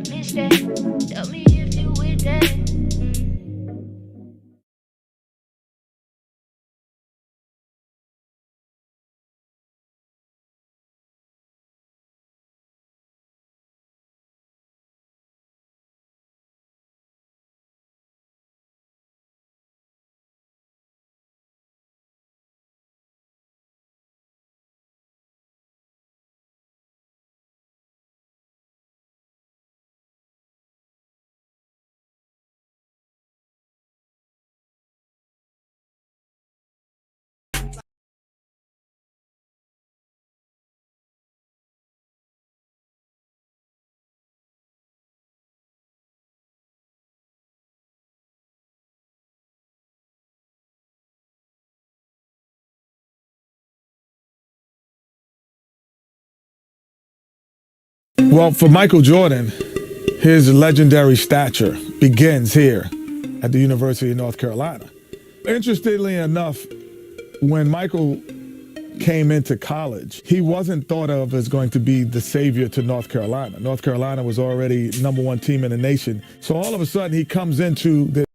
missed that. Tell me if you with that. Well, for Michael Jordan, his legendary stature begins here at the University of North Carolina. Interestingly enough, when Michael came into college, he wasn't thought of as going to be the savior to North Carolina. North Carolina was already #1 team in the nation. So all of a sudden he comes into this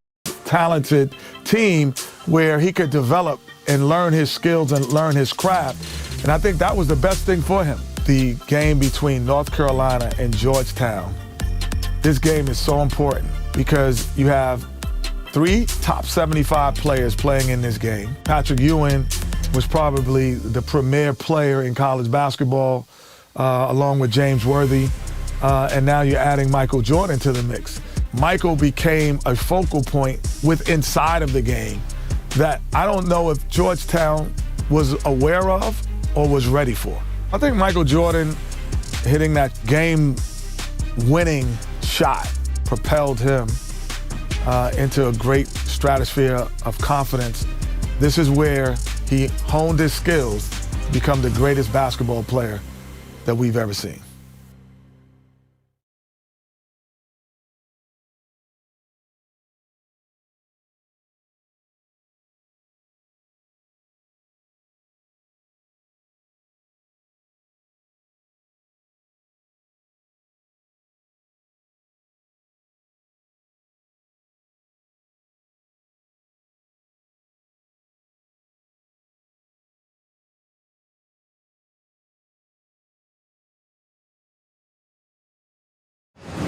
talented team where he could develop and learn his skills and learn his craft. And I think that was the best thing for him. The game between North Carolina and Georgetown. This game is so important because you have 3 top 75 players playing in this game. Patrick Ewing was probably the premier player in college basketball, along with James Worthy. And now you're adding Michael Jordan to the mix. Michael became a focal point inside of the game that I don't know if Georgetown was aware of or was ready for. I think Michael Jordan hitting that game-winning shot propelled him into a great stratosphere of confidence. This is where he honed his skills to become the greatest basketball player that we've ever seen.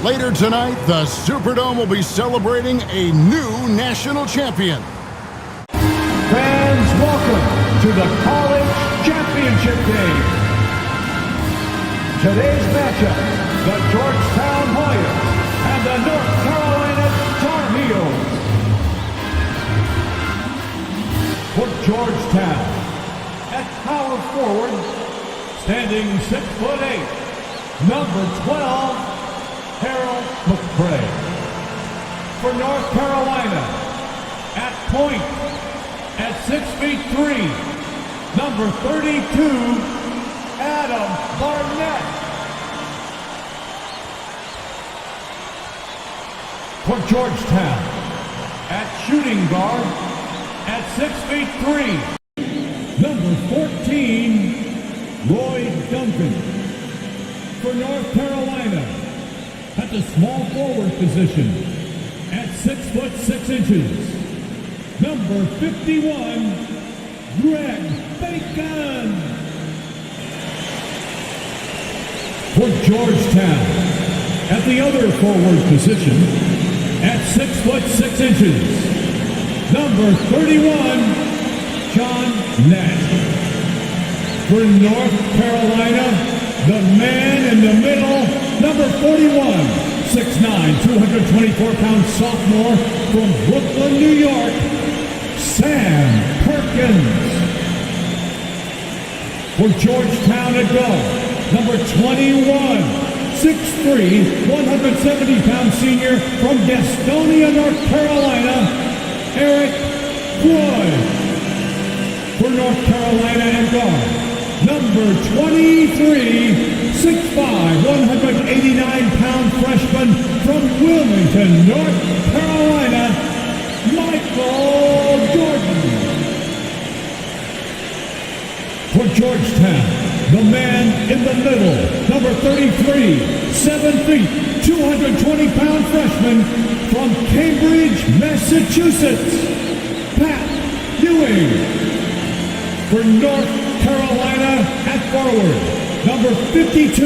Later tonight, the Superdome will be celebrating a new national champion. Fans, welcome to the College Championship Game. Today's matchup, the Georgetown Hoyas and the North Carolina Tar Heels. For Georgetown, at power forward, standing 6'8", number 12, Harold McCray. For North Carolina, at point, at 6'3", number 32, Adam Barnett. For Georgetown, at shooting guard, at 6'3", number 14, Roy Duncan. For North Carolina, at the small forward position, at 6'6", number 51, Greg Bacon. For Georgetown, at the other forward position, at 6'6", number 31, John Nash. For North Carolina, the man in the middle, number 41, 6'9", 224-pound sophomore from Brooklyn, New York, Sam Perkins. For Georgetown at guard, number 21, 6'3", 170-pound senior from Gastonia, North Carolina, Eric Floyd. For North Carolina at guard, number 23, 6'5", 189-pound freshman from Wilmington, North Carolina, Michael Jordan. For Georgetown, the man in the middle, number 33, 7 feet, 220-pound freshman from Cambridge, Massachusetts, Pat Ewing. For North Carolina at forward, number 52,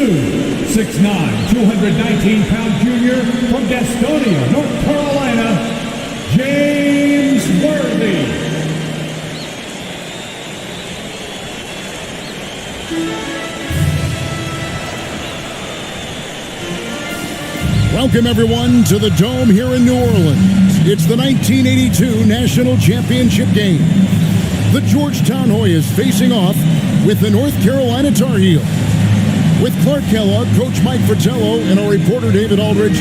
6'9", 219-pound junior from Gastonia, North Carolina, James Worthy. Welcome, everyone, to the Dome here in New Orleans. It's the 1982 National Championship game. The Georgetown Hoyas facing off with the North Carolina Tar Heels. With Clark Kellogg, Coach Mike Fratello, and our reporter David Aldridge,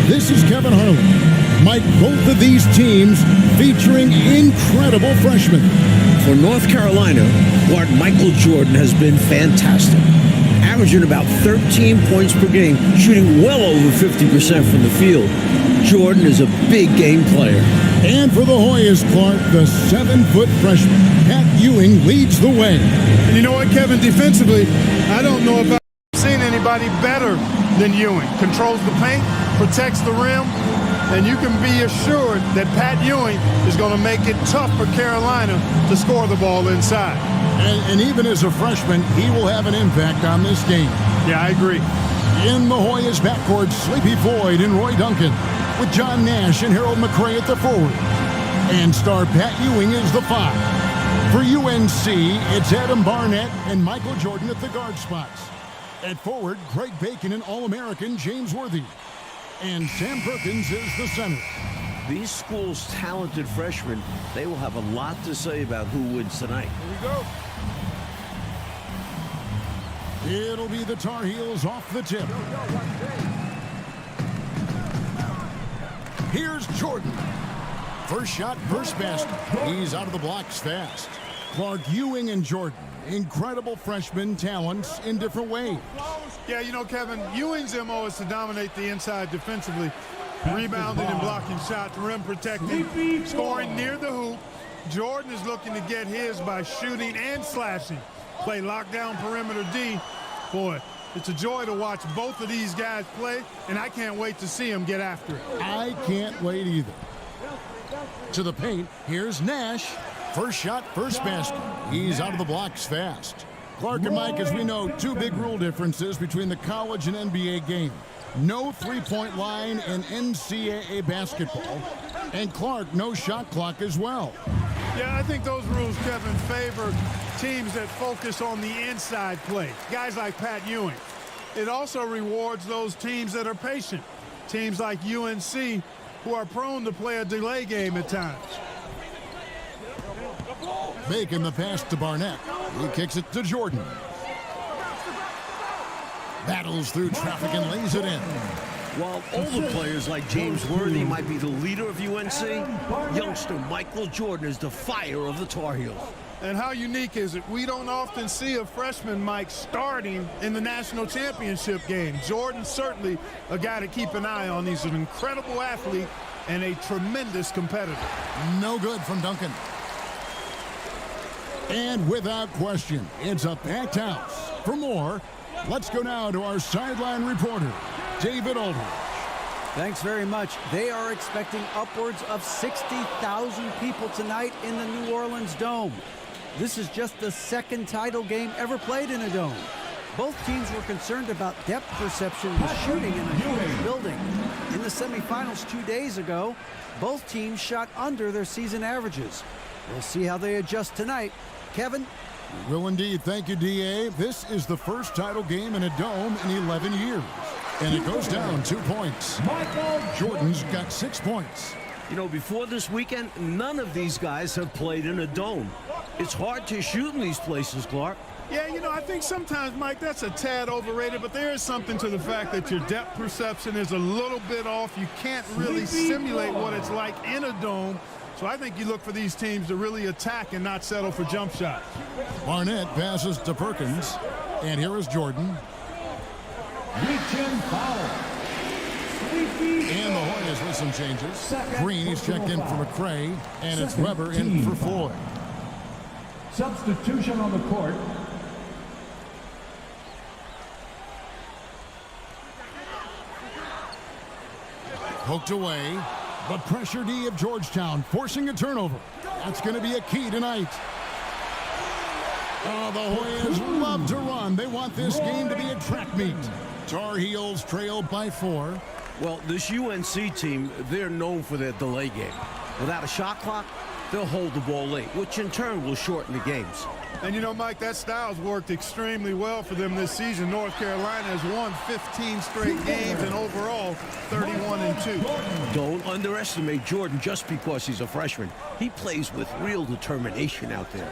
this is Kevin Harlan. Mike, both of these teams featuring incredible freshmen. For North Carolina, guard Michael Jordan has been fantastic, averaging about 13 points per game, shooting well over 50% from the field. Jordan is a big game player. And for the Hoyas, Clark, the 7-foot freshman, Pat Ewing, leads the way. And you know what, Kevin, defensively, I don't know if I've seen anybody better than Ewing. Controls the paint, protects the rim, and you can be assured that Pat Ewing is going to make it tough for Carolina to score the ball inside. And even as a freshman, he will have an impact on this game. Yeah, I agree. In the Hoyas backcourt, Sleepy Floyd and Roy Duncan, with John Nash and Harold McRae at the forward. And star Pat Ewing is the 5. For UNC, it's Adam Barnett and Michael Jordan at the guard spots. At forward, Greg Bacon and All-American James Worthy. And Sam Perkins is the center. These schools' talented freshmen, they will have a lot to say about who wins tonight. Here we go. It'll be the Tar Heels off the tip. Here's Jordan. First shot, first basket. He's out of the blocks fast. Clark, Ewing, and Jordan. Incredible freshman talents in different ways. Yeah, you know, Kevin, Ewing's MO is to dominate the inside defensively, rebounding and blocking shots, rim protecting, scoring near the hoop. Jordan is looking to get his by shooting and slashing. Play lockdown perimeter D. Boy, it's a joy to watch both of these guys play, and I can't wait to see them get after it. I can't wait either. To the paint, here's Nash. First shot, first basket. He's out of the blocks fast. Clark and Mike, as we know, two big rule differences between the college and NBA game. No three-point line in NCAA basketball. And Clark, no shot clock as well. Yeah, I think those rules, Kevin, favor teams that focus on the inside play. Guys like Pat Ewing. It also rewards those teams that are patient. Teams like UNC who are prone to play a delay game at times. Making the pass to Barnett. He kicks it to Jordan. Battles through traffic and lays it in. While older players like James Worthy might be the leader of UNC, youngster Michael Jordan is the fire of the Tar Heels. And how unique is it? We don't often see a freshman, Mike, starting in the national championship game. Jordan's certainly a guy to keep an eye on. He's an incredible athlete and a tremendous competitor. No good from Duncan. And without question, it's a packed house. For more, let's go now to our sideline reporter, David Aldridge. Thanks very much. They are expecting upwards of 60,000 people tonight in the New Orleans Dome. This is just the second title game ever played in a dome. Both teams were concerned about depth perception with shooting in a huge building. In the semifinals 2 days ago, both teams shot under their season averages. We'll see how they adjust tonight. Kevin? We will indeed. Thank you, D.A. This is the first title game in a dome in 11 years. And it goes down 2 points. Jordan's got 6 points. You know, before this weekend, none of these guys have played in a dome. It's hard to shoot in these places, Clark. Yeah, you know, I think sometimes, Mike, that's a tad overrated, but there is something to the fact that your depth perception is a little bit off. You can't really simulate what it's like in a dome. So I think you look for these teams to really attack and not settle for jump shots. Barnett passes to Perkins. And here is Jordan. Reach-in foul. And the Hoyas with some changes. Green is checked in for McRae. And it's Weber in for Floyd. Substitution on the court. Poked away. The pressure D of Georgetown forcing a turnover. That's going to be a key tonight. Oh, the Hoyas love to run. They want this game to be a track meet. Tar Heels trail by 4. Well, this UNC team, they're known for their delay game. Without a shot clock, they'll hold the ball late, which in turn will shorten the games. And you know, Mike, that style's worked extremely well for them this season. North Carolina has won 15 straight games and overall 31-2. Don't underestimate Jordan just because he's a freshman. He plays with real determination out there.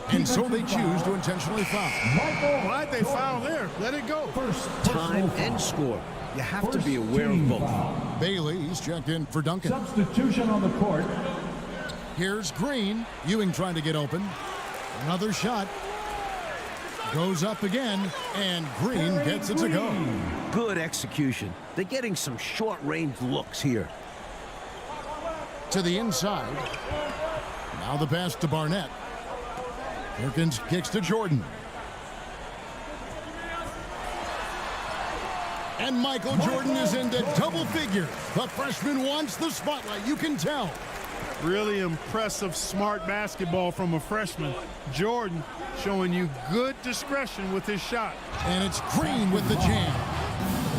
And so they choose to intentionally foul. Why'd they foul there? Let it go. Time and score. You have to be aware of both. Bailey's checked in for Duncan. Substitution on the court. Here's Green. Ewing trying to get open. Another shot. Goes up again, and Green gets it to go. Good execution. They're getting some short-range looks here. To the inside. Now the pass to Barnett. Perkins kicks to Jordan. And Michael Jordan is into double figures. The freshman wants the spotlight, you can tell. Really impressive, smart basketball from a freshman. Jordan showing you good discretion with his shot. And it's Green with the jam.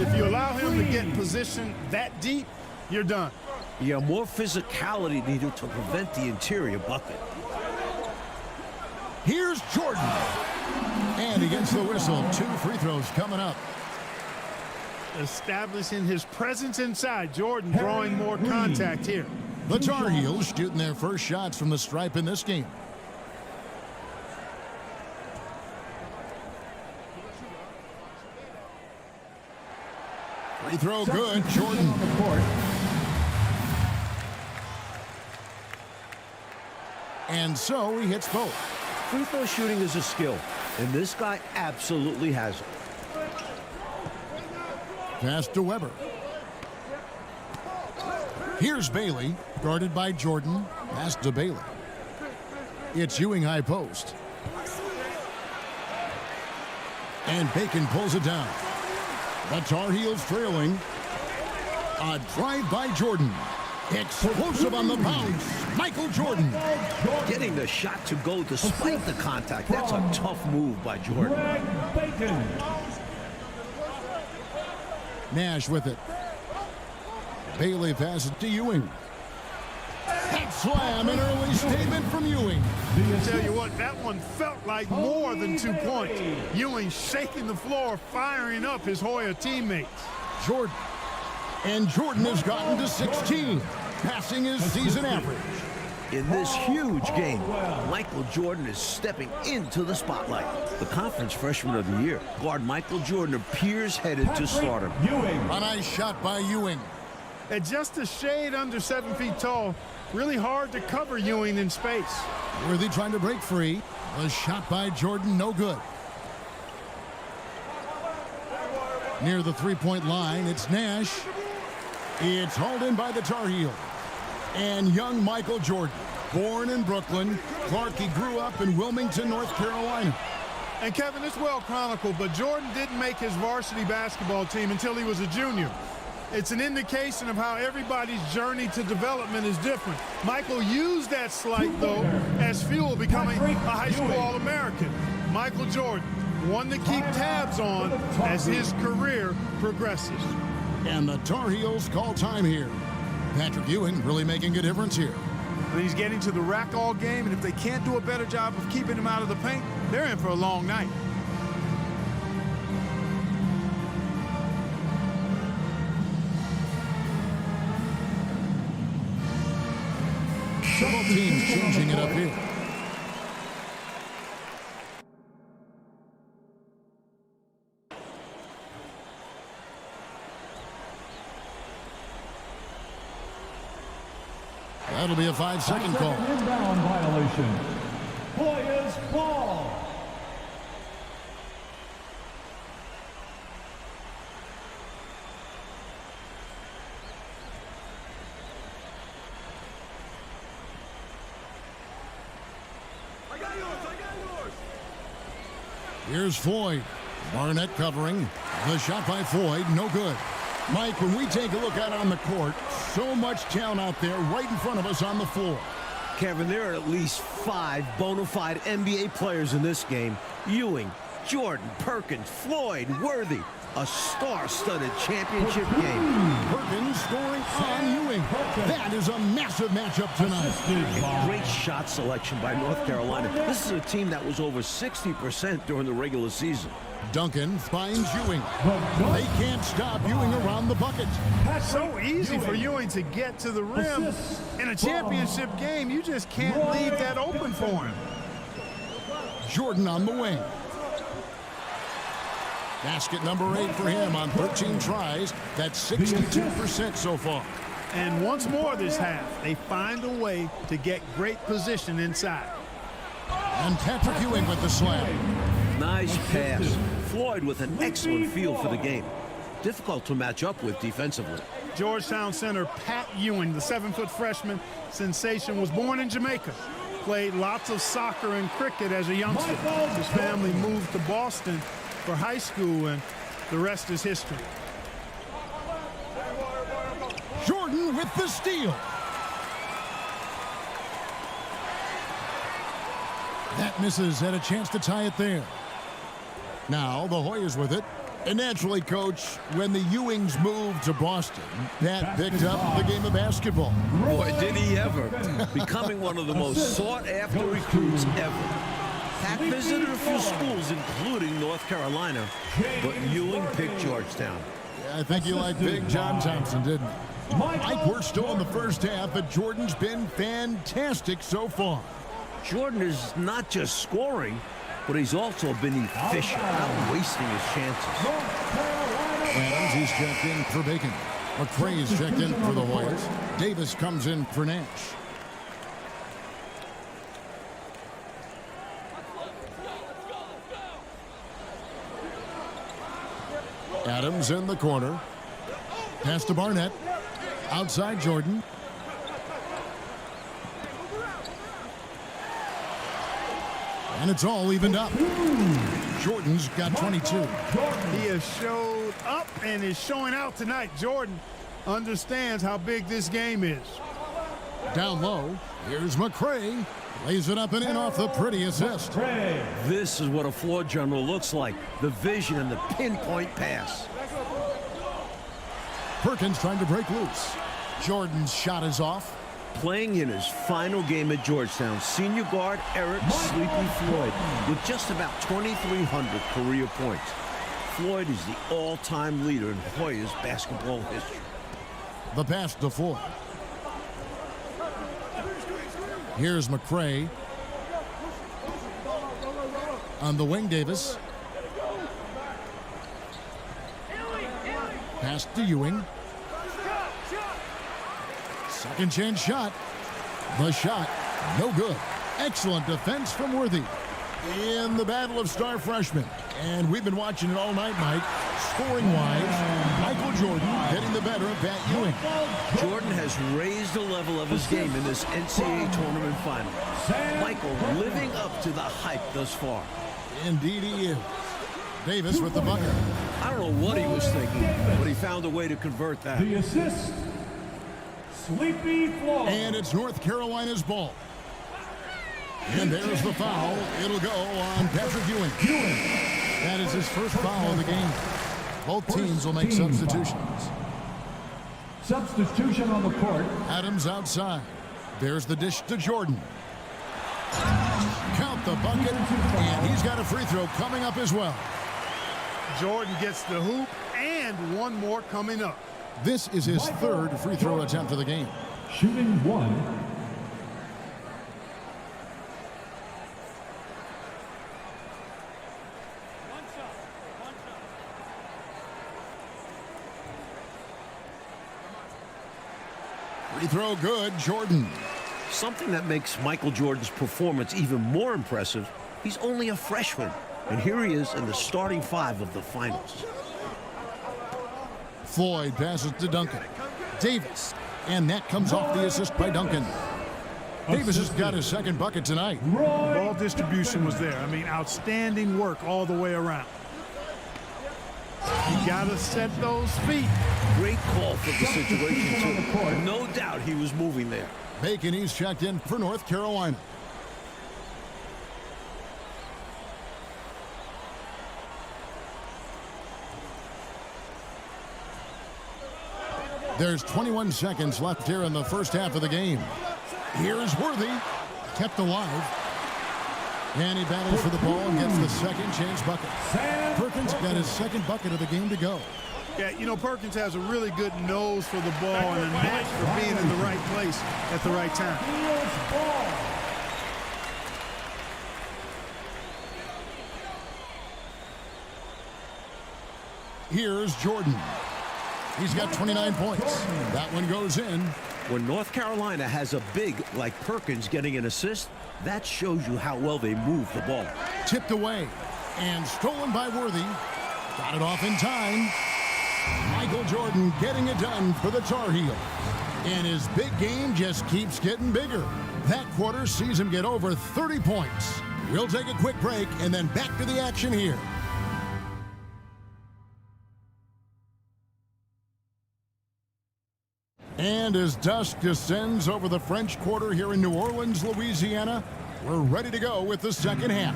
If you allow him to get in position that deep, you're done. Yeah, more physicality needed to prevent the interior bucket. Here's Jordan. And he gets the whistle. 2 free throws coming up. Establishing his presence inside. Jordan drawing more contact here. The Tar Heels shooting their first shots from the stripe in this game. Free throw good, Jordan. On the court. And so he hits both. Free throw shooting is a skill, and this guy absolutely has it. Pass to Weber. Here's Bailey, guarded by Jordan. Pass to Bailey. It's Ewing high post. And Bacon pulls it down. The Tar Heels trailing. A drive by Jordan. Explosive on the bounce. Michael Jordan. Getting the shot to go despite the contact. That's a tough move by Jordan. Bacon. Nash with it. Bailey passes to Ewing. Head slam, an early statement from Ewing. I tell you what, that one felt like more than 2 points. Ewing shaking the floor, firing up his Hoya teammates. Jordan. And Jordan has gotten to 16, passing his season average. In this huge game, Michael Jordan is stepping into the spotlight. The Conference Freshman of the Year, guard Michael Jordan appears headed to start him. A nice shot by Ewing. At just a shade under 7 feet tall, really hard to cover Ewing in space. Worthy trying to break free. A shot by Jordan, no good. Near the three-point line, it's Nash. It's hauled in by the Tar Heels. And young Michael Jordan, born in Brooklyn. Clark, he grew up in Wilmington, North Carolina. And Kevin, it's well chronicled, but Jordan didn't make his varsity basketball team until he was a junior. It's an indication of how everybody's journey to development is different. Michael used that slight, though, as fuel, becoming a high school All-American. Michael Jordan, one to keep tabs on as his career progresses. And the Tar Heels call time here. Patrick Ewing really making a difference here. And he's getting to the rack all game, and if they can't do a better job of keeping him out of the paint, they're in for a long night. Both teams changing it up here. That'll be a 5-second call. Inbound violation. Hoyas ball. Here's Floyd. Barnett covering. The shot by Floyd, no good. Mike, when we take a look out on the court, so much talent out there right in front of us on the floor. Kevin, there are at least 5 bona fide NBA players in this game. Ewing, Jordan, Perkins, Floyd, Worthy. A star-studded championship game. Perkins scoring on Ewing. That is a massive matchup tonight. Great shot selection by North Carolina. This is a team that was over 60% during the regular season. Duncan finds Ewing. They can't stop Ewing around the bucket. So easy for Ewing to get to the rim. In a championship game, you just can't leave that open for him. Jordan on the wing. Basket number 8 for him on 13 tries. That's 62% so far. And once more this half, they find a way to get great position inside. And Patrick Ewing with the slam. Nice pass. Floyd with an excellent feel for the game. Difficult to match up with defensively. Georgetown center Pat Ewing, the 7-foot freshman sensation, was born in Jamaica. Played lots of soccer and cricket as a youngster. His family moved to Boston for high school, and the rest is history. Jordan with the steal. That misses, had a chance to tie it there. Now the Hoyas with it. And naturally, Coach, when the Ewings moved to Boston, that picked up the game of basketball. Boy, did he ever. Becoming one of the most sought-after recruits ever. Pat visited a few schools, including North Carolina, but Ewing picked Georgetown. Yeah, I think you like Big John Thompson, didn't you? Mike, we're still in the first half, but Jordan's been fantastic so far. Jordan is not just scoring, but he's also been efficient, not wasting his chances. Adams, he's checked in for Bacon. McCrae's checked in for the Warriors. Davis comes in for Nash. Adams in the corner. Pass to Barnett. Outside Jordan. And it's all evened up. Jordan's got 22. He has showed up and is showing out tonight. Jordan understands how big this game is. Down low, here's McCrae. Lays it up and in off the pretty assist. This is what a floor general looks like. The vision and the pinpoint pass. Perkins trying to break loose. Jordan's shot is off. Playing in his final game at Georgetown, senior guard Eric Sleepy Floyd with just about 2,300 career points. Floyd is the all-time leader in Hoyas basketball history. The pass to Floyd. Here's McCrae. On the wing, Davis. Pass to Ewing. Second chance shot. The shot, no good. Excellent defense from Worthy. In the battle of star freshmen. And we've been watching it all night, Mike. Scoring-wise, Michael Jordan getting the better of Pat Ewing. Jordan has raised the level of his game in this NCAA tournament final. Michael living up to the hype thus far. Indeed he is. Davis with the bucket. I don't know what he was thinking, but he found a way to convert that. The assist, Sleepy Floyd. And it's North Carolina's ball. And there's the foul. It'll go on Patrick Ewing. That is his first foul of the game. Both teams will make substitutions. Substitution on the court. Adams outside. There's the dish to Jordan. Count the bucket, and he's got a free throw coming up as well. Jordan gets the hoop and one more coming up. This is his third free throw attempt of the game. Shooting one. Free throw good, Jordan. Something that makes Michael Jordan's performance even more impressive, he's only a freshman. And here he is in the starting five of the finals. Floyd passes to Duncan. Davis. And that comes off the assist by Duncan. Davis has got his second bucket tonight. Ball distribution was there. I mean, outstanding work all the way around. You got to set those feet. Great call for the situation, too. No doubt he was moving there. Bacon, he's checked in for North Carolina. There's 21 seconds left here in the first half of the game. Here's Worthy, kept alive. And he battles for the ball and gets the second chance bucket. Perkins got his second bucket of the game to go. Yeah, you know, Perkins has a really good nose for the ball and a knack for being in the right place at the right time. Here's Jordan. He's got 29 points. That one goes in. When North Carolina has a big like Perkins getting an assist, that shows you how well they move the ball. Tipped away and stolen by Worthy. Got it off in time. Michael Jordan getting it done for the Tar Heels. And his big game just keeps getting bigger. That quarter sees him get over 30 points. We'll take a quick break and then back to the action here. And as dusk descends over the French Quarter here in New Orleans, Louisiana, we're ready to go with the second half.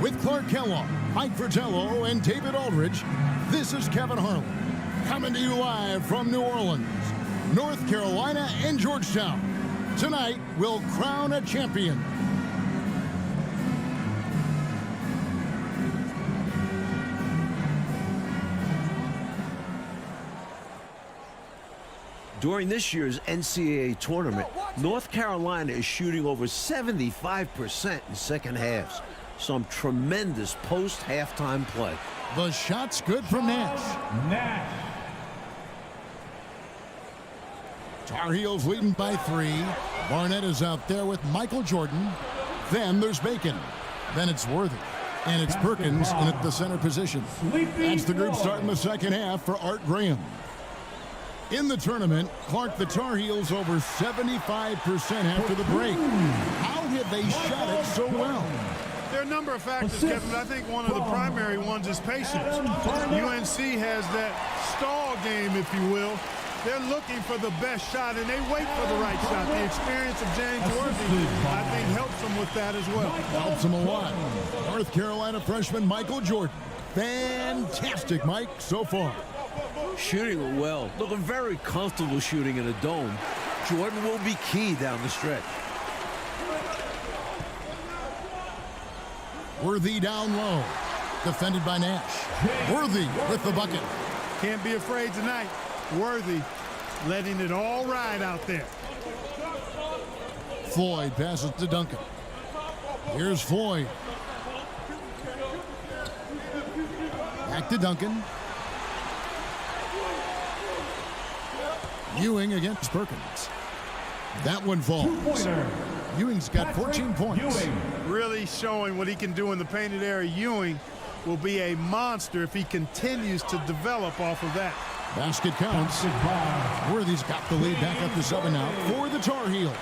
With Clark Kellogg, Mike Fratello, and David Aldridge, this is Kevin Harlan, coming to you live from New Orleans, North Carolina, and Georgetown. Tonight, we'll crown a champion. During this year's NCAA tournament, North Carolina is shooting over 75% in second halves. Some tremendous post-halftime play. The shot's good from Nash. Tar Heels leading by 3. Barnett is out there with Michael Jordan. Then there's Bacon. Then it's Worthy. And it's Perkins in at the center position. That's the group starting the second half for Art Graham. In the tournament, Clark, the Tar Heels over 75% after the break. How have they shot it so well? There are a number of factors, Kevin, but I think one of the primary ones is patience. UNC has that stall game, if you will. They're looking for the best shot, and they wait for the right shot. The experience of James Worthy, I think, helps them with that as well. Helps them a lot. North Carolina freshman Michael Jordan. Fantastic, Mike, so far. Shooting well, looking very comfortable shooting in a dome. Jordan will be key down the stretch. Worthy down low, defended by Nash. Worthy with the bucket. Can't be afraid tonight. Worthy letting it all ride out there. Floyd passes to Duncan. Here's Floyd. Back to Duncan. Ewing against Perkins. That one falls. Ewing's got 14 points. Really showing what he can do in the painted area. Ewing will be a monster if he continues to develop off of that. Basket counts. Worthy's got the lead back up to 7 now for the Tar Heels.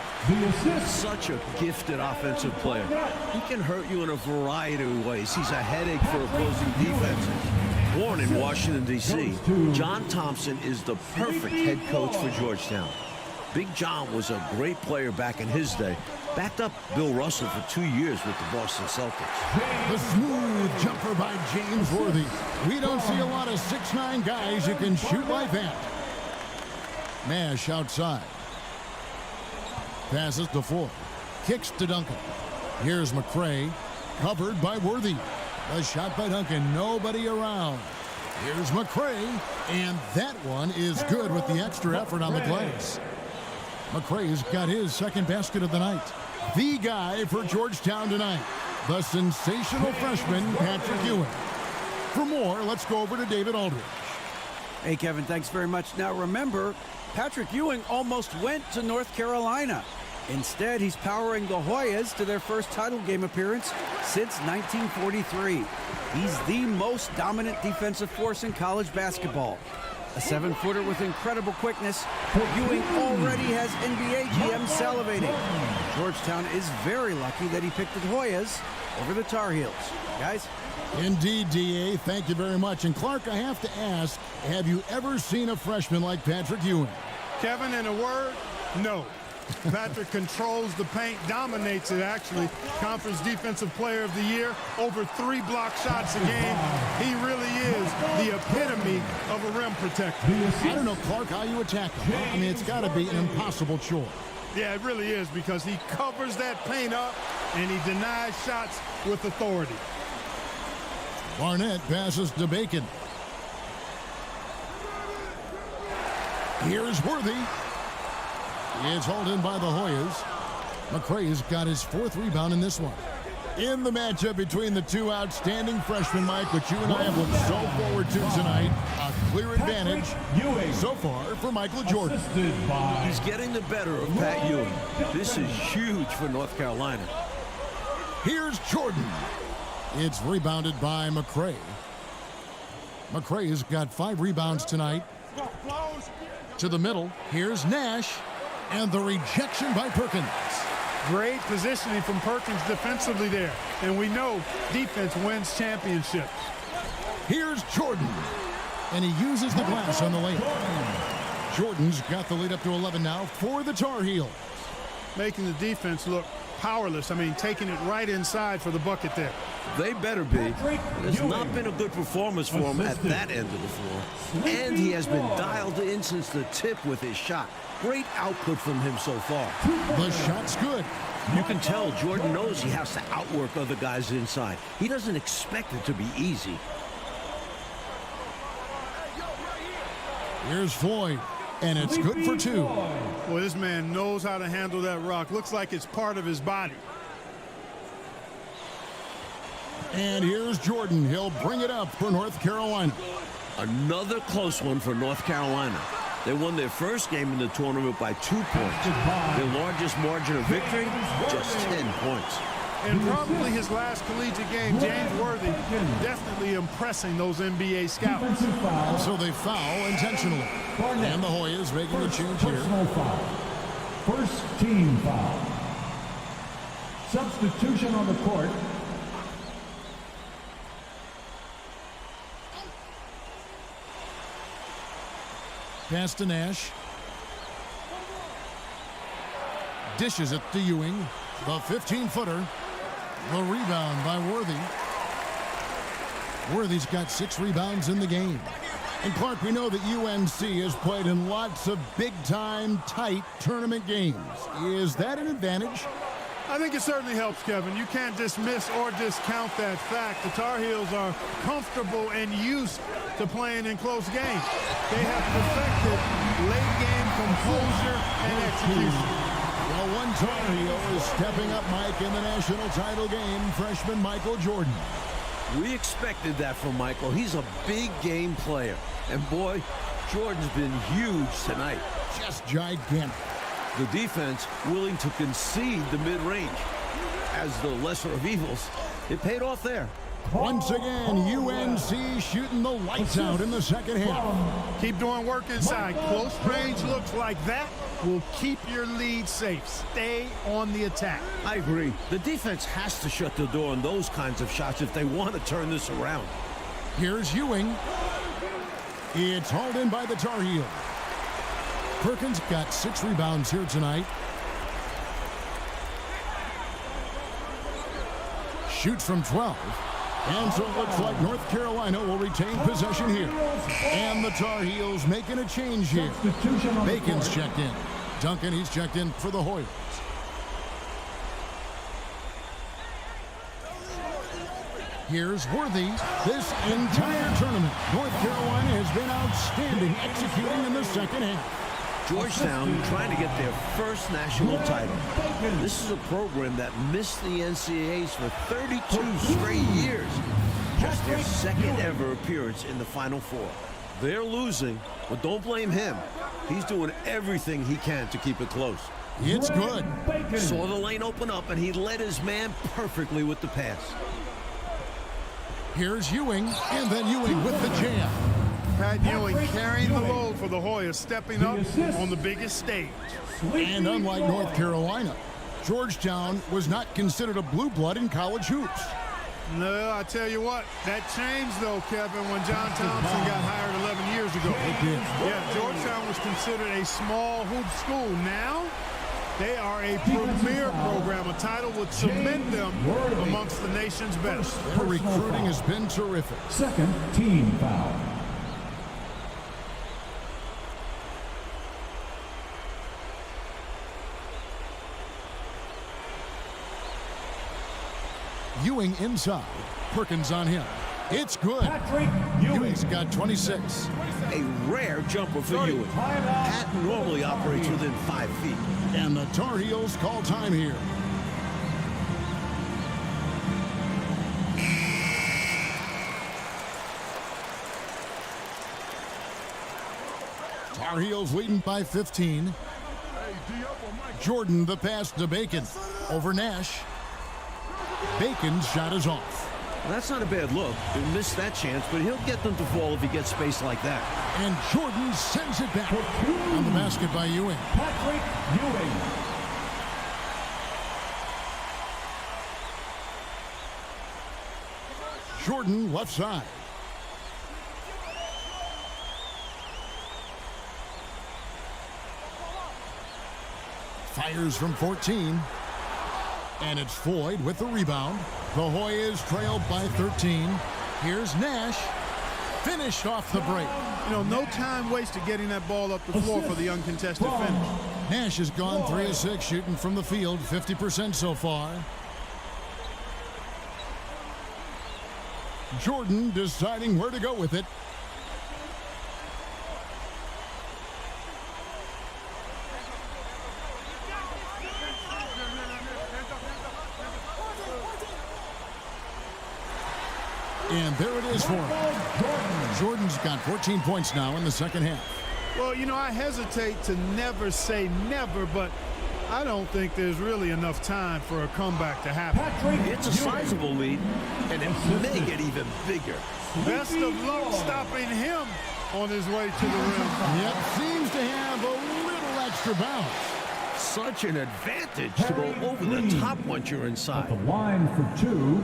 Such a gifted offensive player. He can hurt you in a variety of ways. He's a headache for opposing defenses. Born in Washington, D.C., John Thompson is the perfect head coach for Georgetown. Big John was a great player back in his day. Backed up Bill Russell for 2 years with the Boston Celtics. The smooth jumper by James Worthy. We don't see a lot of 6'9" guys who can shoot like that. Nash outside. Passes to Floyd. Kicks to Duncan. Here's McCray. Covered by Worthy. A shot by Duncan. Nobody around. Here's McCray. And that one is good with the extra effort on the glass. McCray's got his second basket of the night. The guy for Georgetown tonight, the sensational freshman, Patrick Ewing. For more, let's go over to David Aldridge. Hey, Kevin, thanks very much. Now, remember, Patrick Ewing almost went to North Carolina. Instead, he's powering the Hoyas to their first title game appearance since 1943. He's the most dominant defensive force in college basketball. A 7-footer with incredible quickness, Ewing already has NBA GM salivating. Georgetown is very lucky that he picked the Hoyas over the Tar Heels. Guys? Indeed, D.A., thank you very much. And Clark, I have to ask, have you ever seen a freshman like Patrick Ewing? Kevin, in a word, no. Patrick controls the paint, dominates it actually. Conference Defensive Player of the Year, over 3 block shots a game. He really is the epitome of a rim protector. I don't know, Clark, how you attack him. I mean, it's got to be an impossible chore. Yeah, it really is, because he covers that paint up and he denies shots with authority. Barnett passes to Bacon. Here's Worthy. It's hauled in by the Hoyas. McRae's got his 4th rebound in this one. In the matchup between the two outstanding freshmen, Mike, which you and I have looked so forward to tonight, a clear advantage so far for Michael Jordan. He's getting the better of Pat Ewing. This is huge for North Carolina. Here's Jordan. It's rebounded by McRae. McRae's got 5 rebounds tonight. To the middle, here's Nash. And the rejection by Perkins. Great positioning from Perkins defensively there. And we know defense wins championships. Here's Jordan. And he uses the glass on the layup. Jordan's got the lead up to 11 now for the Tar Heels. Making the defense look powerless. I mean, taking it right inside for the bucket there. They better be. It has not been a good performance for him at that end of the floor. And he has been dialed in since the tip with his shot. Great output from him so far. The shot's good. You can tell Jordan knows he has to outwork other guys inside. He doesn't expect it to be easy. Here's Floyd, and it's good for 2. Well, this man knows how to handle that rock. Looks like it's part of his body. And here's Jordan. He'll bring it up for North Carolina. Another close one for North Carolina. They won their first game in the tournament by 2 points. Their largest margin of victory, just 10 points. And probably his last collegiate game, James Worthy, definitely impressing those NBA scouts. And so they foul intentionally. And the Hoyas making a change here. First team foul. Substitution on the court. Pass to Nash. Dishes it to Ewing. The 15-footer. The rebound by Worthy. Worthy's got 6 rebounds in the game. And Clark, we know that UNC has played in lots of big-time, tight tournament games. Is that an advantage? I think it certainly helps, Kevin. You can't dismiss or discount that fact. The Tar Heels are comfortable and used to playing in close games. They have perfected late-game composure and execution. Well, one Tar Heel is stepping up, Mike, in the national title game, freshman Michael Jordan. We expected that from Michael. He's a big game player. And boy, Jordan's been huge tonight. Just gigantic. The defense willing to concede the mid-range. As the lesser of evils, it paid off there. Once again, UNC shooting the lights out in the second half. Keep doing work inside. Close range looks like that will keep your lead safe. Stay on the attack. I agree. The defense has to shut the door on those kinds of shots if they want to turn this around. Here's Ewing. It's hauled in by the Tar Heels. Perkins got 6 rebounds here tonight. Shoots from 12. And so it looks like North Carolina will retain possession here. And the Tar Heels making a change here. Bacon's checked in. Duncan, he's checked in for the Hoyas. Here's Worthy. This entire tournament, North Carolina has been outstanding executing in the second half. Georgetown trying to get their first national title. This is a program that missed the NCAAs for 32 straight years. Just their second ever appearance in the Final Four. They're losing, but don't blame him. He's doing everything he can to keep it close. It's good. Saw the lane open up, and he led his man perfectly with the pass. Here's Ewing, and then Ewing with the jam. Pat Ewing carrying the load for the Hoyas, stepping up on the biggest stage. And unlike North Carolina, Georgetown was not considered a blue blood in college hoops. No, I tell you what, that changed though, Kevin, when John Thompson got hired 11 years ago. It did. Yeah, Georgetown was considered a small hoop school. Now, they are a premier program. A title would cement them amongst the nation's best. Their recruiting has been terrific. Second team foul. Ewing inside. Perkins on him. It's good. Patrick Ewing's got 26. A rare jumper for Ewing. Pat normally operates within 5 feet. And the Tar Heels call time here. Tar Heels leading by 15. Jordan the pass to Bacon. Over Nash. Bacon's shot is off. Well, that's not a bad look. He'll miss that chance, but he'll get them to fall if he gets space like that. And Jordan sends it back. On the basket by Ewing. Patrick Ewing. Jordan left side. Fires from 14. And it's Floyd with the rebound. The Hoyas trailed by 13. Here's Nash. Finished off the break. You know, no time wasted getting that ball up the floor for the uncontested finish. Nash has gone 3 of 6 shooting from the field, 50% so far. Jordan deciding where to go with it. And there it is for him. Jordan's got 14 points now in the second half. Well, you know, I hesitate to never say never, but I don't think there's really enough time for a comeback to happen. It's a sizable lead, and it may get even bigger. Best of luck stopping him on his way to the rim. Yep, seems to have a little extra bounce. Such an advantage to go over the top once you're inside. The line for two.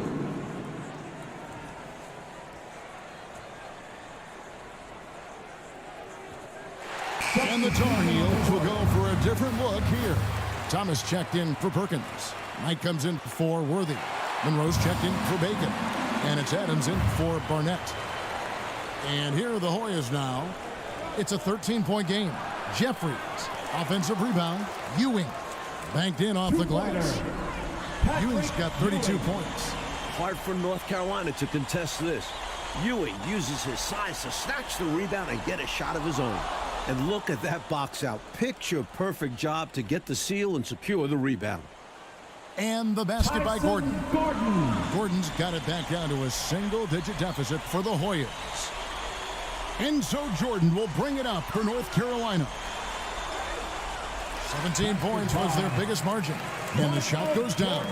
And the Tar Heels will go for a different look here. Thomas checked in for Perkins. Knight comes in for Worthy. Monroe's checked in for Bacon. And it's Adams in for Barnett. And here are the Hoyas now. It's a 13-point game. Jeffries, offensive rebound. Ewing, banked in off the glass. Ewing's got 32 points. Hard for North Carolina to contest this. Ewing uses his size to snatch the rebound and get a shot of his own. And look at that box out. Picture-perfect job to get the seal and secure the rebound. And the basket by Gordon. Gordon's got it back down to a single-digit deficit for the Hoyas. And so Jordan will bring it up for North Carolina. 17 points was their biggest margin. And the shot goes down.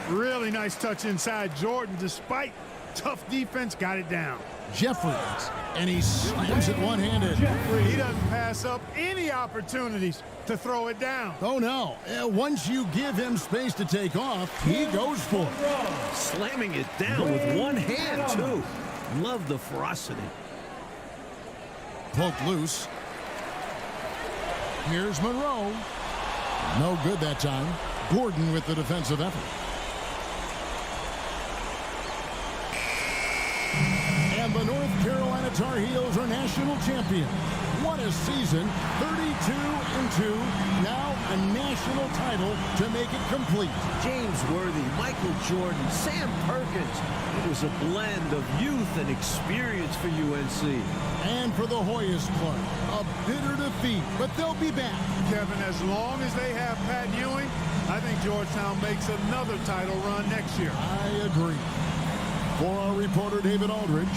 Really nice touch inside. Jordan, despite tough defense, got it down. Jeffries, and he slams it one-handed. He doesn't pass up any opportunities to throw it down. Oh, no. Once you give him space to take off, he goes for it. Slamming it down with one hand, too. Love the ferocity. Poked loose. Here's Monroe. No good that time. Gordon with the defensive effort. And the North Carolina Tar Heels are national champions. What a season, 32-2, now a national title to make it complete. James Worthy, Michael Jordan, Sam Perkins. It was a blend of youth and experience for UNC. And for the Hoyas club, a bitter defeat, but they'll be back. Kevin, as long as they have Pat Ewing, I think Georgetown makes another title run next year. I agree. For our reporter, David Aldridge.